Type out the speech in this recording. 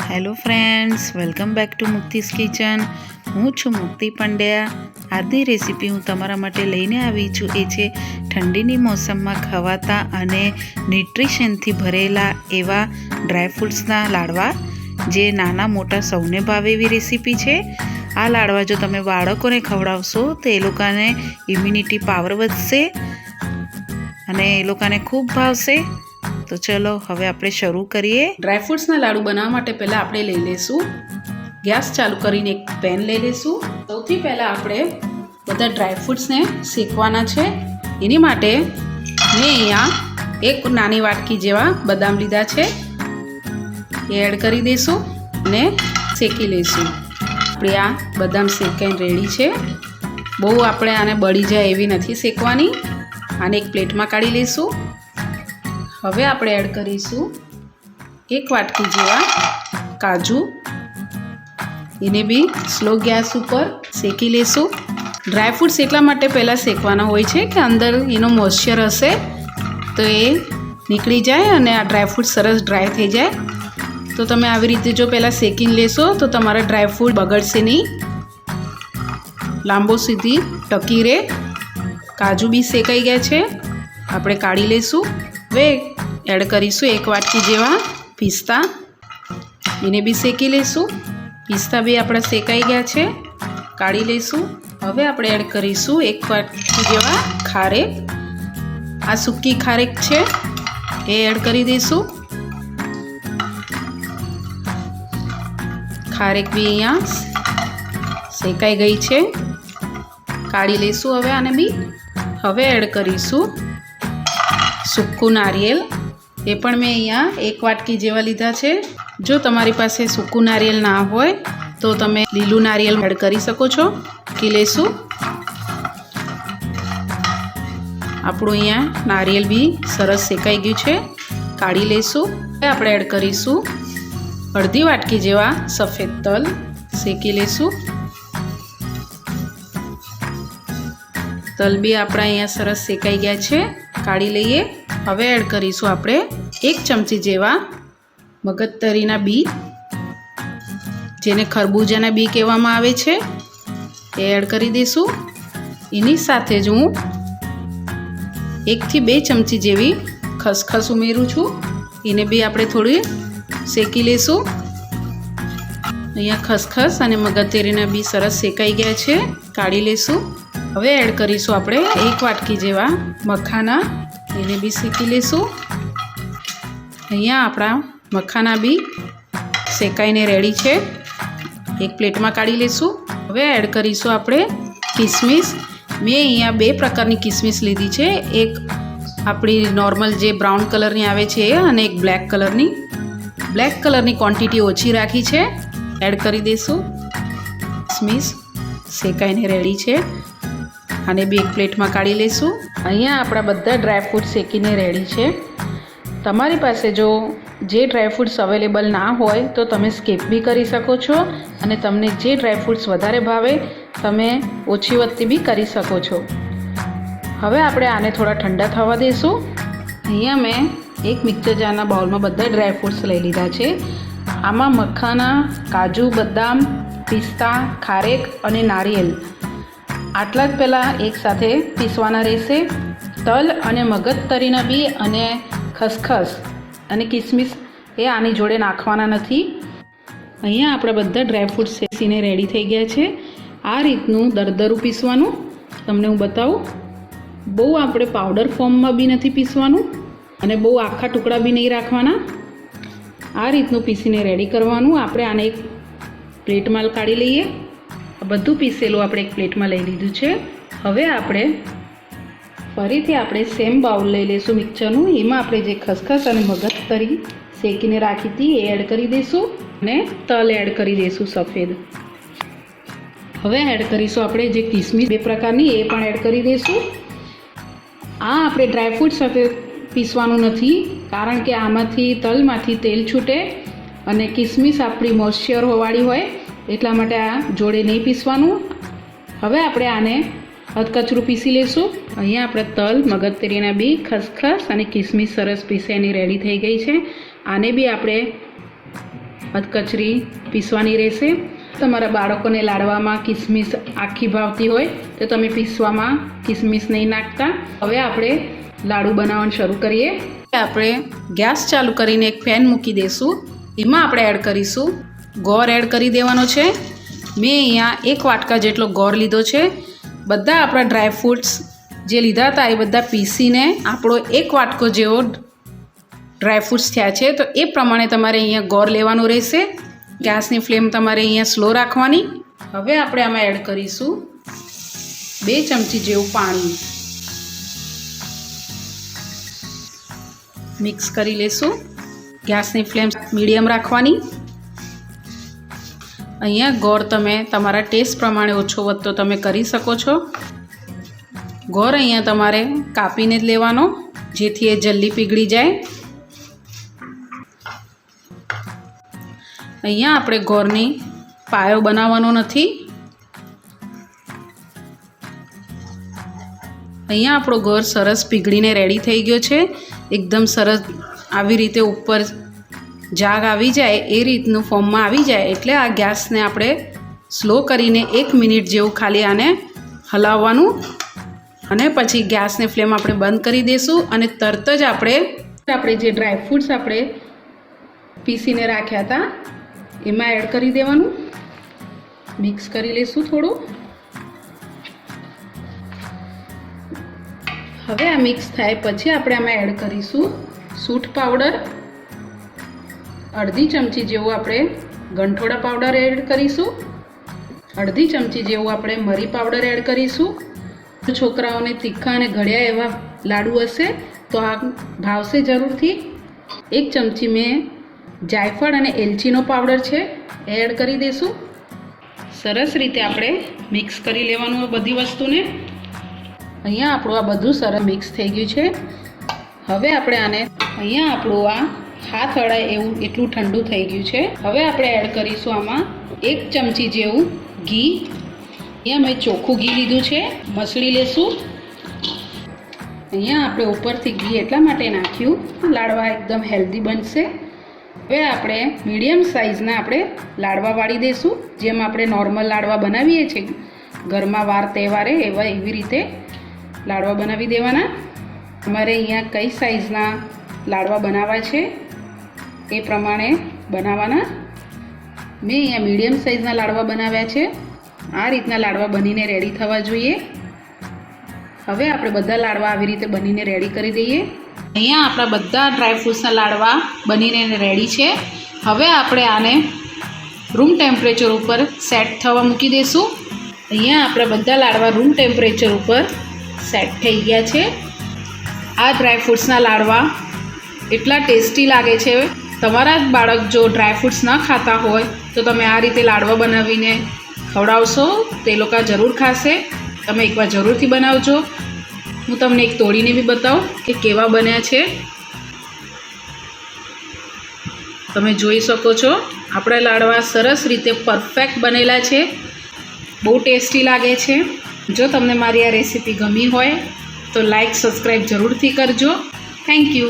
Hello friends, welcome back to મુક્તિસ kitchen. હું છું મુક્તિ પંડ્યા. આજની રેસીપી હું તમારા માટે લઈને આવી છું. એ છે ઠંડીની મોસમમાં ખવાતા અને ન્યુટ્રિશનથી ભરેલા એવા ડ્રાયફ્રૂટ્સના લાડવા, જે નાના મોટા સૌને ભાવે એવી રેસીપી છે. આ લાડવા જો તમે બાળકોને ખવડાવશો તો એ લોકોને ઇમ્યુનિટી પાવર વધશે અને એ લોકોને ખૂબ ભાવશે. તો ચલો હવે આપણે શરૂ કરીએ. ડ્રાયફ્રૂટ્સના લાડુ બનાવવા માટે પહેલાં આપણે લઈ લઈશું ગેસ ચાલુ કરીને એક પેન લઈ લઈશું. સૌથી પહેલાં આપણે બધા ડ્રાયફ્રૂટ્સને શેકવાના છે. એની માટે મેં અહીંયા એક નાની વાટકી જેવા બદામ લીધા છે, એ એડ કરી દઈશું અને શેકી લઈશું. આપણે આ બદામ શેકાઈને રેડી છે. બહુ આપણે આને બળી જાય એવી નથી શેકવાની. આને એક પ્લેટમાં કાઢી લઈશું. હવે આપણે એડ કરીશું એક વાટકી જેવા કાજુ, એને બી સ્લો ગેસ ઉપર શેકી લઈશું. ડ્રાયફ્રૂટ્સ એટલા માટે પહેલાં શેકવાના હોય છે કે અંદર એનો મોઇશ્ચર હશે તો એ નીકળી જાય અને આ ડ્રાયફ્રૂટ સરસ ડ્રાય થઈ જાય. તો તમે આવી રીતે જો પહેલાં શેકીને લેશો તો તમારા ડ્રાયફ્રૂટ બગડશે નહીં, લાંબો સુધી ટકી રહે. કાજુ બી શેકાઈ ગયા છે, આપણે કાઢી લઈશું. હવે એડ કરીશું એક વાટકી જેવા પિસ્તા, એને બી શેકી લઈશું. પિસ્તા બી આપણા શેકાઈ ગયા છે, કાઢી લઈશું. હવે આપણે એડ કરીશું એક વાટકી જેવા ખારેક. આ સૂકી ખારેક છે, એ એડ કરી દઈશું. ખારેક બી અહીંયા શેકાઈ ગઈ છે, કાઢી લઈશું. હવે આને બી હવે એડ કરીશું સૂકું નારિયેલ. એ પણ મેં અહીંયા એક વાટકી જેવા લીધા છે. જો તમારી પાસે સૂકું નારિયેલ ના હોય તો તમે લીલું નારિયેલ એડ કરી શકો છો. મૂકી લઈશું. આપણું અહીંયા નારિયેલ બી સરસ શેકાઈ ગયું છે, કાઢી લઈશું. હવે આપણે એડ કરીશું અડધી વાટકી જેવા સફેદ તલ, શેકી લઈશું. તલ બી આપણા અહીંયા સરસ શેકાઈ ગયા છે, કાઢી લઈએ. હવે એડ કરીશું આપણે એક ચમચી જેવા મગજતરીના બી, જેને ખરબૂજાના બી કહેવામાં આવે છે, એ એડ કરી દઈશું. એની સાથે જ હું 1 થી 2 ચમચી જેવી ખસખસ ઉમેરું છું. એને બી આપણે થોડી શેકી લઈશું. અહીંયા ખસખસ અને મગજતરીના બી સરસ શેકાઈ ગયા છે, કાઢી લઈશું. હવે એડ કરીશું આપણે એક વાટકી જેવા મખાના, એને બી શેકી લઈશું. અહીંયા આપણા મખાના બી શેકાઈને રેડી છે, એક પ્લેટમાં કાઢી લઈશું. હવે એડ કરીશું આપણે કિસમિસ. મેં અહીંયા 2 પ્રકારની કિસમિસ લીધી છે, એક આપણી નોર્મલ જે બ્રાઉન કલરની આવે છે એ, અને એક બ્લેક કલરની. બ્લેક કલરની ક્વોન્ટિટી ઓછી રાખી છે, એડ કરી દઈશું. કિસમિસ શેકાઈને રેડી છે, આને બી એક પ્લેટમાં કાઢી લઈશું. અહીંયા આપણા બધા ડ્રાયફ્રૂટ શેકીને રેડી છે. તમારી પાસે જો જે ડ્રાયફ્રૂટ્સ અવેલેબલ ના હોય તો તમે સ્કીપ બી કરી શકો છો, અને તમને જે ડ્રાયફ્રૂટ્સ વધારે ભાવે તમે ઓછી વધતી બી કરી શકો છો. હવે આપણે આને થોડા ઠંડા થવા દઈશું. અહીંયા મેં એક મિક્સર જારના બાઉલમાં બધા ડ્રાયફ્રૂટ્સ લઈ લીધા છે. આમાં મખાના, કાજુ, બદામ, પિસ્તા, ખારેક અને નારિયેલ આટલા જ પહેલાં એકસાથે પીસવાના રહેશે. તલ અને મગજતરીના બી અને ખસખસ અને કિસમિસ એ આની જોડે નાખવાના નથી. અહીંયા આપણા બધા ડ્રાયફ્રૂટ્સ શેકીને રેડી થઈ ગયા છે. આ રીતનું દરદરું પીસવાનું, તમને હું બતાવું. બહુ આપણે પાવડર ફોર્મમાં બી નથી પીસવાનું અને બહુ આખા ટુકડા બી નહીં રાખવાના. આ રીતનું પીસીને રેડી કરવાનું. આપણે આને એક પ્લેટમાં કાઢી લઈએ. બધું પીસેલું આપણે એક પ્લેટમાં લઈ લીધું છે. હવે આપણે ફરીથી સેમ બાઉલ લઈ લઈશું મિક્સરનું. એમાં આપણે જે ખસખસ અને મગજતરી શેકીને રાખી હતી એ એડ કરી દઈશું અને તલ એડ કરી દઈશું સફેદ. હવે એડ કરીશું આપણે જે કિસમિસ 2 પ્રકારની, એ પણ એડ કરી દઈશું. આ આપણે ડ્રાયફ્રૂટ સાથે પીસવાનું નથી, કારણ કે આમાંથી તલમાંથી તેલ છૂટે અને કિસમિસ આપણી મોઇશ્ચરવાળી હોય, એટલા માટે આ જોડે નહીં પીસવાનું. હવે આપણે આને અધકચરું પીસી લઈશું. અહીંયા આપણે તલ, મગજતરીના બી, ખસખસ અને કિસમિસ સરસ પીસાઈને રેડી થઈ ગઈ છે. આને બી આપણે કચરી પીસવાની રહેશે. તમારા બાળકોને લાડવામાં કિસમિસ આખી ભાવતી હોય તો તમે પીસવામાં કિસમિસ નહીં નાખતા. હવે આપણે લાડુ બનાવવાનું શરૂ કરીએ. આપણે ગેસ ચાલુ કરીને એક પેન મૂકી દઈશું. એમાં આપણે એડ કરીશું ગોળ એડ કરી દેવાનો છે. મેં અહીંયા 1 વાટકા જેટલો ગોળ લીધો છે. બધા આપણા ડ્રાયફ્રૂટ્સ જે લીધા હતા એ બધા પીસીને આપણો 1 વાટકો જેવો ડ્રાયફ્રૂટ્સ થયા છે. તો એ પ્રમાણે તમારે અહીંયા ગોળ લેવાનું રહેશે. ગેસની ફ્લેમ તમારે અહીંયા સ્લો રાખવાની. હવે આપણે આમાં એડ કરીશું 2 ચમચી જેવું પાણી. મિક્સ કરી લેશું. ગેસની ફ્લેમ મીડિયમ રાખવાની. અહીંયા ગોળ તમે તમારા ટેસ્ટ પ્રમાણે ઓછો વધતો તમે કરી શકો છો. ગોળ અહીંયા તમારે કાપીને જ લેવાનો જેથી એ જલ્દી પીગળી જાય. અહીંયા આપણે ગોળની પાયો બનાવવાનો નથી. અહીંયા આપણો ગોળ સરસ પીગળીને રેડી થઈ ગયો છે. એકદમ સરસ આવી રીતે ઉપર જાગ આવી જાય એ રીતનું ફોર્મમાં આવી જાય એટલે આ ગેસને આપણે સ્લો કરીને 1 મિનિટ જેવું ખાલી આને હલાવવાનું અને પછી ગેસની ફ્લેમ આપણે બંધ કરી દઈશું. અને તરત જ આપણે જે ડ્રાયફ્રૂટ્સ આપણે પીસીને રાખ્યા હતા એમાં એડ કરી દેવાનું. મિક્સ કરી લઈશું થોડું. હવે આ મિક્સ થાય પછી આપણે આમાં એડ કરીશું સૂંઠ પાવડર. અડધી ચમચી જેવું આપણે ગંઠોડા પાવડર એડ કરીશું. અડધી ચમચી જેવું આપણે મરી પાવડર એડ કરીશું. છોકરાઓને તીખા અને ઘડિયા એવા લાડુ હશે તો આ ભાવશે જરૂરથી. 1 ચમચી મેં જાયફળ અને એલચીનો પાવડર છે એડ કરી દઈશું. સરસ રીતે આપણે મિક્સ કરી લેવાનું આ બધી વસ્તુને. અહીંયા આપણું આ બધું સરસ મિક્સ થઈ ગયું છે. હવે આપણે આને અહીંયા આપણું આ હાથ અડાય એવું એટલું ઠંડુ થઈ ગયું છે. હવે આપણે એડ કરીશું આમાં 1 ચમચી જેવું ઘી. અહીંયા મેં ચોખ્ખું ઘી લીધું છે. મસળી લેશું. અહીંયા આપણે ઉપરથી ઘી એટલા માટે નાખ્યું લાડવા એકદમ હેલ્ધી બનશે. હવે આપણે મીડિયમ સાઇઝના આપણે લાડવા વાળી દઈશું. જેમ આપણે નોર્મલ લાડવા બનાવીએ છીએ ઘરમાં વાર તહેવારે એવી રીતે લાડવા બનાવી દેવાના. અમારે અહીંયા કઈ સાઇઝના લાડવા બનાવવા છે એ પ્રમાણે બનાવવાના. મેં અહીંયા મીડિયમ સાઇઝના લાડવા બનાવ્યા છે. આ રીતના લાડવા બનીને રેડી થવા જોઈએ. હવે આપણે બધા લાડવા આવી રીતે બનીને રેડી કરી દઈએ. અહીંયા આપણા બધા ડ્રાયફ્રૂટ્સના લાડવા બનીને રેડી છે. હવે આપણે આને રૂમ ટેમ્પરેચર ઉપર સેટ થવા મૂકી દઈશું. અહીંયા આપણા બધા લાડવા રૂમ ટેમ્પરેચર ઉપર સેટ થઈ ગયા છે. આ ડ્રાયફ્રૂટ્સના લાડવા એટલા ટેસ્ટી લાગે છે. તમારા બાળક જો ડ્રાયફ્રૂટ્સ ન ખાતા હોય તો તમે આ રીતે લાડવા બનાવીને ખવડાવશો તે લોકો જરૂર ખાશે. તમે એકવાર જરૂરથી બનાવજો. હું તમને એક તોડીને બી બતાવું કે કેવા બન્યા છે. તમે જોઈ શકો છો આપણા લાડવા સરસ રીતે પરફેક્ટ બનેલા છે. બહુ ટેસ્ટી લાગે છે. જો તમને મારી આ રેસીપી ગમી હોય તો લાઈક સબસ્ક્રાઈબ જરૂરથી કરજો. Thank you.